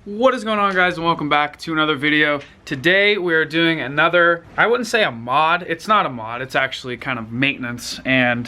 What is going on, guys, and welcome back to another video. Today we are doing another, I wouldn't say a mod, it's not a mod, it's actually kind of maintenance and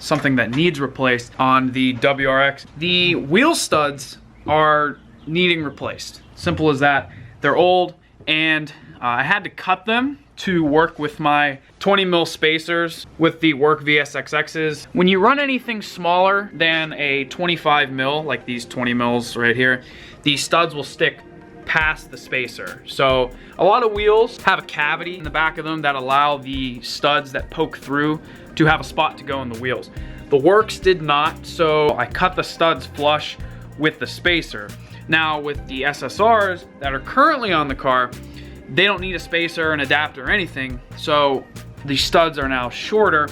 something that needs replaced on the WRX. The wheel studs are needing replaced. Simple as that. They're old and I had to cut them to work with my 20 mil spacers with the Work VSXXs. When you run anything smaller than a 25 mil, like these 20 mils right here, these studs will stick past the spacer. So a lot of wheels have a cavity in the back of them that allow the studs that poke through to have a spot to go in the wheels. The Works did not, so I cut the studs flush with the spacer. Now with the SSRs that are currently on the car, they don't need a spacer, an adapter, or anything, so the studs are now shorter,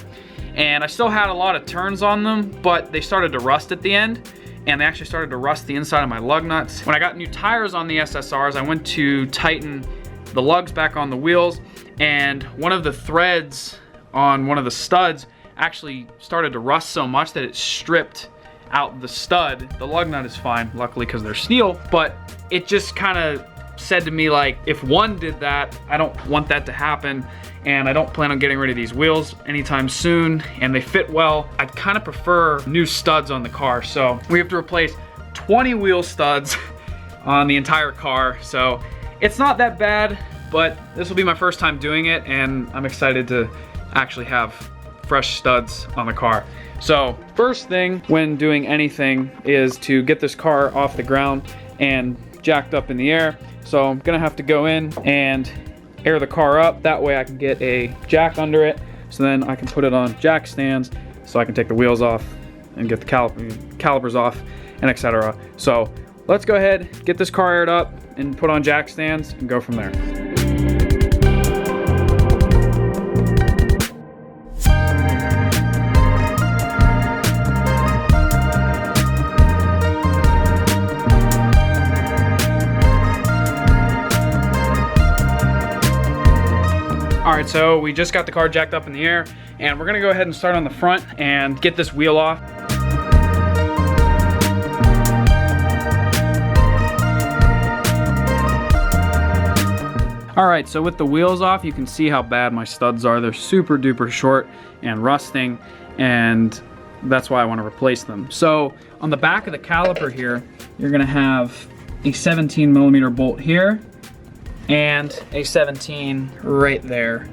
and I still had a lot of turns on them, but they started to rust at the end, and they actually started to rust the inside of my lug nuts. When I got new tires on the SSRs, I went to tighten the lugs back on the wheels, and one of the threads on one of the studs actually started to rust so much that it stripped out the stud. The lug nut is fine, luckily, because they're steel, but it just kind of said to me, like, if one did that, I don't want that to happen, and I don't plan on getting rid of these wheels anytime soon, and they fit well. I'd kind of prefer new studs on the car, so we have to replace 20 wheel studs on the entire car. So it's not that bad, but this will be my first time doing it, and I'm excited to actually have fresh studs on the car. So first thing when doing anything is to get this car off the ground and jacked up in the air. So I'm gonna have to go in and air the car up. That way I can get a jack under it, so then I can put it on jack stands, so I can take the wheels off and get the calipers off, and etc. So let's go ahead, get this car aired up and put on jack stands and go from there. Alright, so we just got the car jacked up in the air, and we're gonna go ahead and start on the front and get this wheel off. Alright, so with the wheels off, you can see how bad my studs are. They're super duper short and rusting, and that's why I want to replace them. So on the back of the caliper here, you're gonna have a 17 millimeter bolt here, and a 17 right there.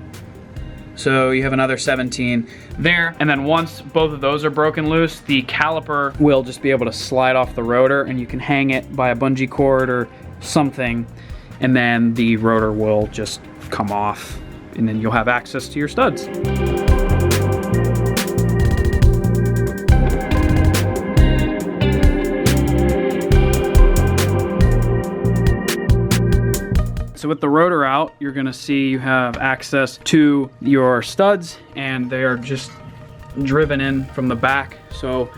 So you have another 17 there, and then once both of those are broken loose, the caliper will just be able to slide off the rotor, and you can hang it by a bungee cord or something, and then the rotor will just come off, and then you'll have access to your studs. So with the rotor out, you're gonna see you have access to your studs, and they're just driven in from the back. So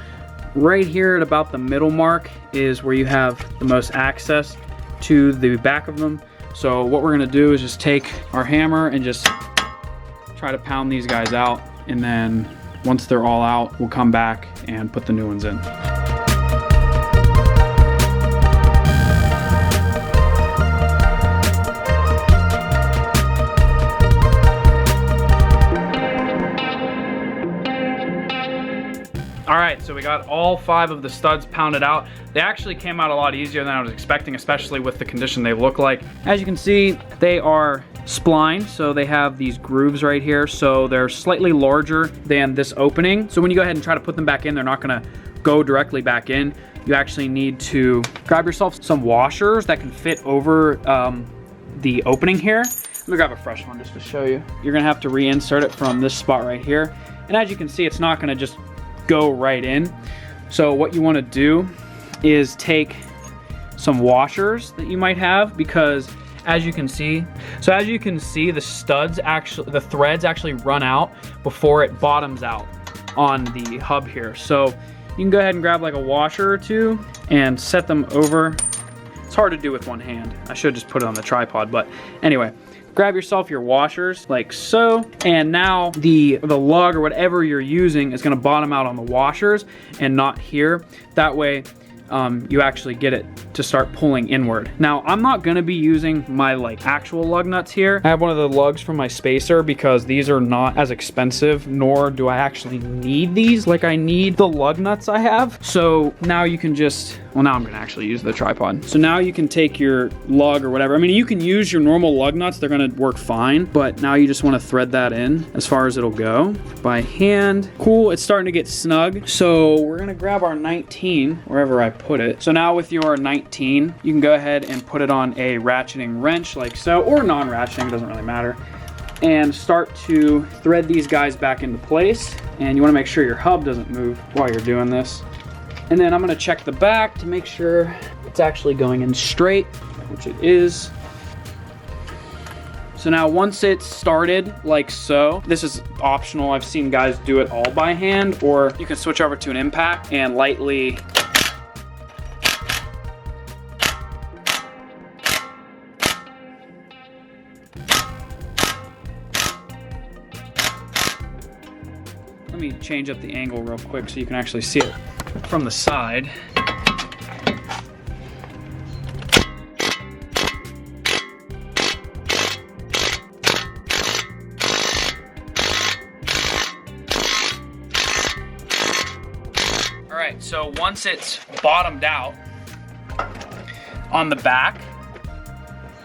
right here at about the middle mark is where you have the most access to the back of them. So what we're gonna do is just take our hammer and just try to pound these guys out, and then once they're all out, we'll come back and put the new ones in. All right, so we got all 5 of the studs pounded out. They actually came out a lot easier than I was expecting, especially with the condition they look like. As you can see, they are splined, so they have these grooves right here, so they're slightly larger than this opening. So when you go ahead and try to put them back in, they're not gonna go directly back in. You actually need to grab yourself some washers that can fit over the opening here. Let me grab a fresh one just to show you. You're gonna have to reinsert it from this spot right here. And as you can see, it's not gonna just go right in. So what you want to do is take some washers that you might have, because as you can see, the studs actually, the threads actually run out before it bottoms out on the hub here. So you can go ahead and grab like a washer or two and set them over. It's hard to do with one hand. I should just put it on the tripod, but anyway, grab yourself your washers like so, and now the lug or whatever you're using is going to bottom out on the washers and not here. That way you actually get it to start pulling inward. Now, I'm not gonna be using my like actual lug nuts here. I have one of the lugs from my spacer because these are not as expensive, nor do I actually need these like I need the lug nuts I have. So now you can just, well, now I'm gonna actually use the tripod. So now you can take your lug or whatever. I mean, you can use your normal lug nuts, they're gonna work fine, but now you just wanna thread that in as far as it'll go by hand. Cool, it's starting to get snug. So we're gonna grab our 19, wherever I put it. So now with your 19, you can go ahead and put it on a ratcheting wrench like so, or non-ratcheting, doesn't really matter. And start to thread these guys back into place. And you wanna make sure your hub doesn't move while you're doing this. And then I'm gonna check the back to make sure it's actually going in straight, which it is. So now once it's started like so, this is optional. I've seen guys do it all by hand, or you can switch over to an impact and lightly let me change up the angle real quick so you can actually see it from the side. All right, so once it's bottomed out on the back,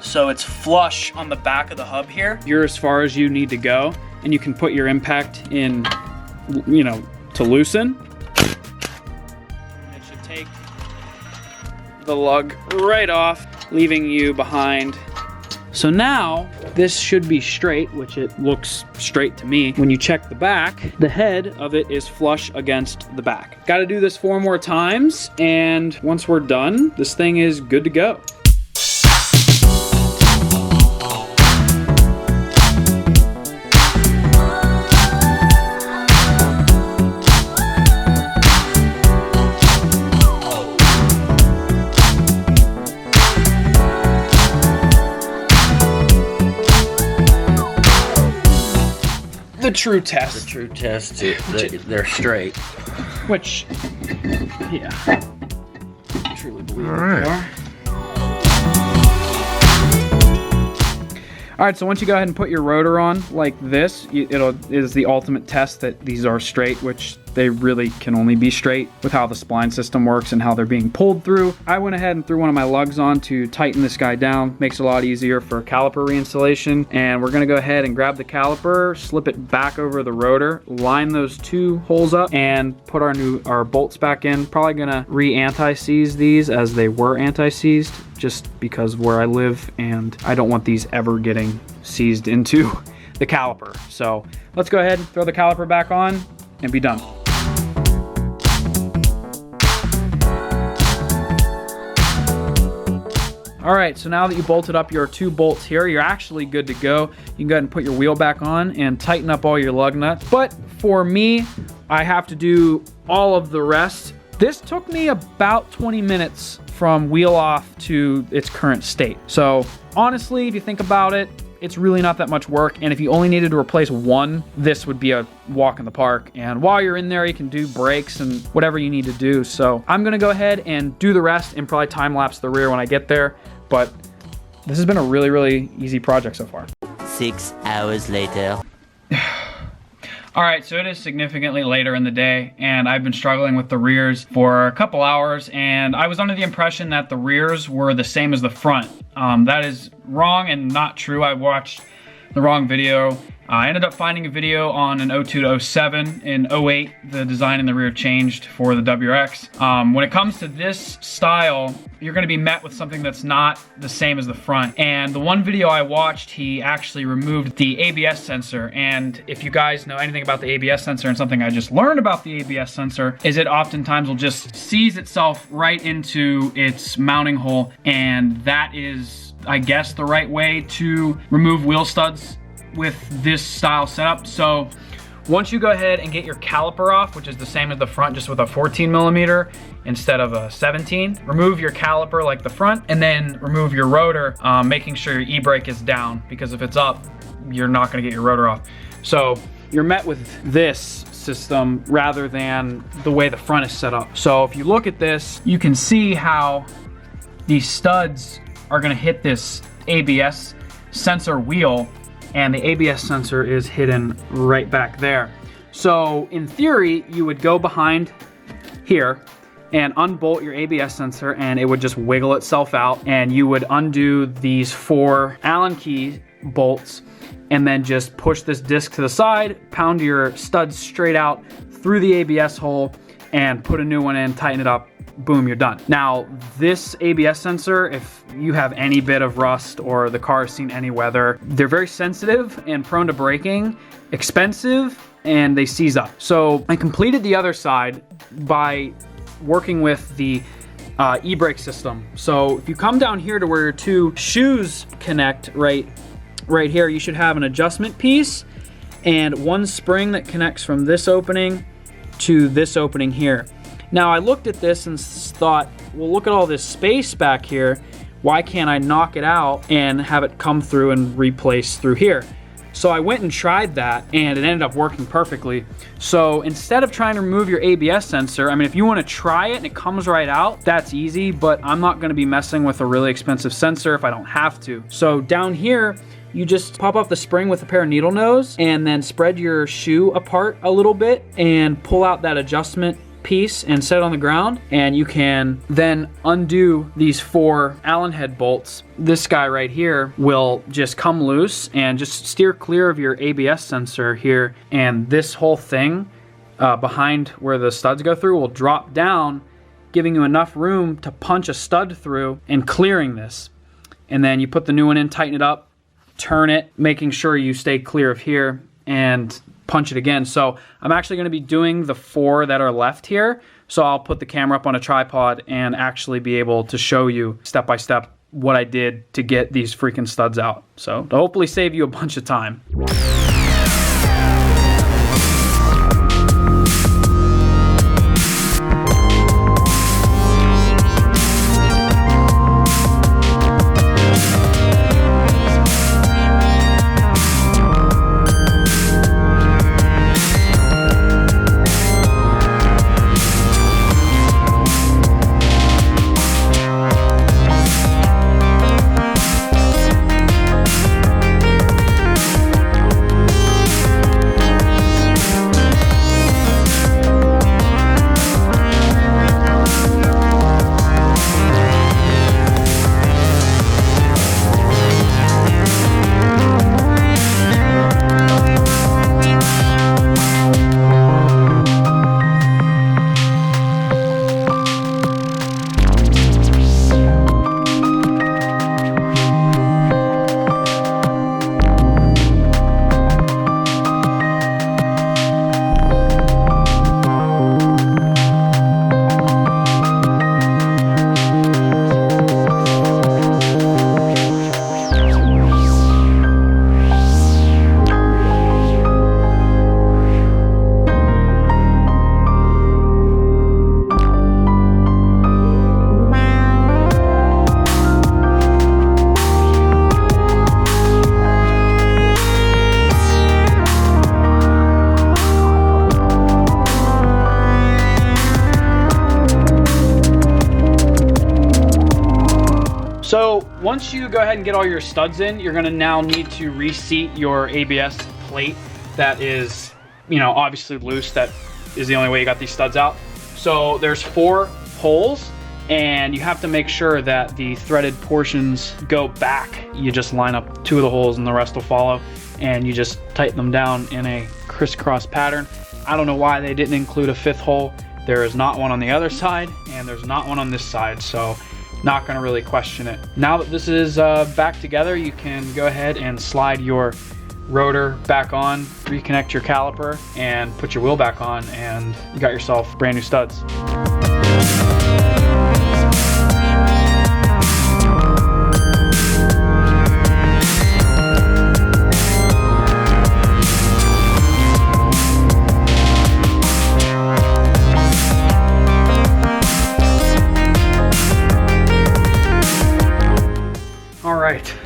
so it's flush on the back of the hub here, you're as far as you need to go, and you can put your impact in, you know, to loosen. It should take the lug right off, leaving you behind. So now this should be straight, which it looks straight to me. When you check the back, the head of it is flush against the back. Got to do this 4 more times, and once we're done, this thing is good to go. The true test. The true test, they're straight. Which, yeah, I truly believe that they are. All right, so once you go ahead and put your rotor on like this, it is the ultimate test that these are straight, which they really can only be straight with how the spline system works and how they're being pulled through. I went ahead and threw one of my lugs on to tighten this guy down. Makes it a lot easier for caliper reinstallation. And we're gonna go ahead and grab the caliper, slip it back over the rotor, line those 2 holes up, and put our bolts back in. Probably gonna re-anti-seize these as they were anti-seized, just because of where I live, and I don't want these ever getting seized into the caliper. So let's go ahead and throw the caliper back on and be done. All right, so now that you bolted up your 2 bolts here, you're actually good to go. You can go ahead and put your wheel back on and tighten up all your lug nuts. But for me, I have to do all of the rest. This took me about 20 minutes from wheel off to its current state. So honestly, if you think about it, it's really not that much work. And if you only needed to replace one, this would be a walk in the park. And while you're in there, you can do brakes and whatever you need to do. So I'm gonna go ahead and do the rest and probably time lapse the rear when I get there. But this has been a really, really easy project so far. 6 hours later. All right, so it is significantly later in the day, and I've been struggling with the rears for a couple hours, and I was under the impression that the rears were the same as the front. That is wrong and not true. I watched the wrong video. I ended up finding a video on an 02 to 07. In 08, the design in the rear changed for the WRX. When it comes to this style, you're gonna be met with something that's not the same as the front. And the one video I watched, he actually removed the ABS sensor. And if you guys know anything about the ABS sensor, and something I just learned about the ABS sensor, is it oftentimes will just seize itself right into its mounting hole. And that is, I guess, the right way to remove wheel studs with this style setup. So once you go ahead and get your caliper off, which is the same as the front, just with a 14 millimeter instead of a 17, remove your caliper like the front, and then remove your rotor, making sure your e-brake is down, because if it's up, you're not gonna get your rotor off. So you're met with this system rather than the way the front is set up. So if you look at this, you can see how these studs are gonna hit this ABS sensor wheel, and the ABS sensor is hidden right back there. So in theory, you would go behind here and unbolt your ABS sensor, and it would just wiggle itself out, and you would undo these 4 Allen key bolts and then just push this disc to the side, pound your studs straight out through the ABS hole, and put a new one in, tighten it up, boom, you're done. Now, this ABS sensor, if you have any bit of rust or the car has seen any weather, they're very sensitive and prone to breaking, expensive, and they seize up. So I completed the other side by working with the e-brake system. So if you come down here to where your 2 shoes connect right here, you should have an adjustment piece and 1 spring that connects from this opening to this opening here. Now I looked at this and thought, well, look at all this space back here. Why can't I knock it out and have it come through and replace through here? So I went and tried that, and it ended up working perfectly. So instead of trying to remove your ABS sensor, I mean, if you want to try it and it comes right out, that's easy, but I'm not going to be messing with a really expensive sensor if I don't have to. So down here, you just pop off the spring with a pair of needle nose and then spread your shoe apart a little bit and pull out that adjustment piece and set it on the ground, and you can then undo these 4 Allen head bolts. This guy right here will just come loose and just steer clear of your ABS sensor here, and this whole thing behind where the studs go through will drop down, giving you enough room to punch a stud through and clearing this. And then you put the new one in, tighten it up, turn it, making sure you stay clear of here, and punch it again. So I'm actually going to be doing the 4 that are left here. So I'll put the camera up on a tripod and actually be able to show you step by step what I did to get these freaking studs out. So to hopefully save you a bunch of time. So once you go ahead and get all your studs in, you're gonna now need to reseat your ABS plate that is, you know, obviously loose. That is the only way you got these studs out. So there's 4 holes, and you have to make sure that the threaded portions go back. You just line up 2 of the holes and the rest will follow, and you just tighten them down in a crisscross pattern. I don't know why they didn't include a 5th hole. There is not one on the other side, and there's not one on this side, so not gonna really question it. Now that this is back together, you can go ahead and slide your rotor back on, reconnect your caliper, and put your wheel back on, and you got yourself brand new studs.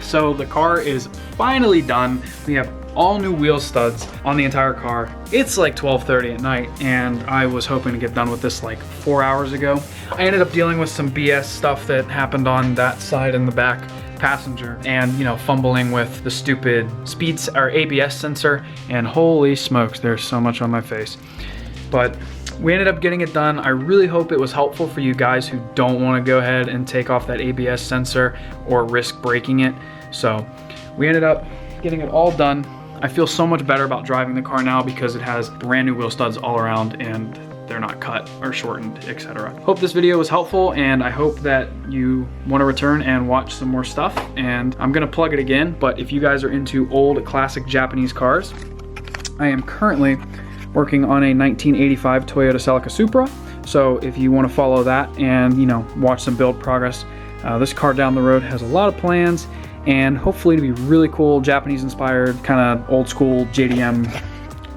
So the car is finally done. We have all new wheel studs on the entire car. It's like 12:30 at night, and I was hoping to get done with this like 4 hours ago. I ended up dealing with some BS stuff that happened on that side in the back passenger, and you know, fumbling with the stupid speeds or ABS sensor, and holy smokes, there's so much on my face. But we ended up getting it done. I really hope it was helpful for you guys who don't want to go ahead and take off that ABS sensor or risk breaking it. So we ended up getting it all done. I feel so much better about driving the car now because it has brand new wheel studs all around and they're not cut or shortened, etc. Hope this video was helpful, and I hope that you want to return and watch some more stuff. And I'm gonna plug it again, but if you guys are into old classic Japanese cars, I am currently working on a 1985 Toyota Supra. So if you want to follow that and, you know, watch some build progress, this car down the road has a lot of plans, and hopefully to be really cool, Japanese inspired, kind of old school JDM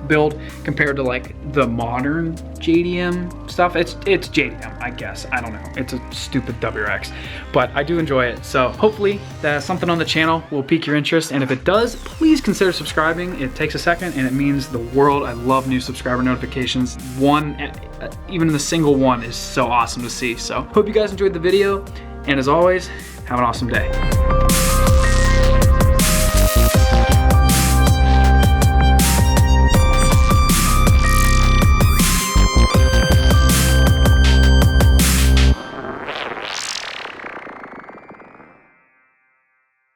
build compared to like the modern JDM stuff. It's JDM, I guess. I don't know. It's a stupid WRX, but I do enjoy it. So hopefully that something on the channel will pique your interest. And if it does, please consider subscribing. It takes a second and it means the world. I love new subscriber notifications. One, even the single one, is so awesome to see. So hope you guys enjoyed the video. And as always, have an awesome day.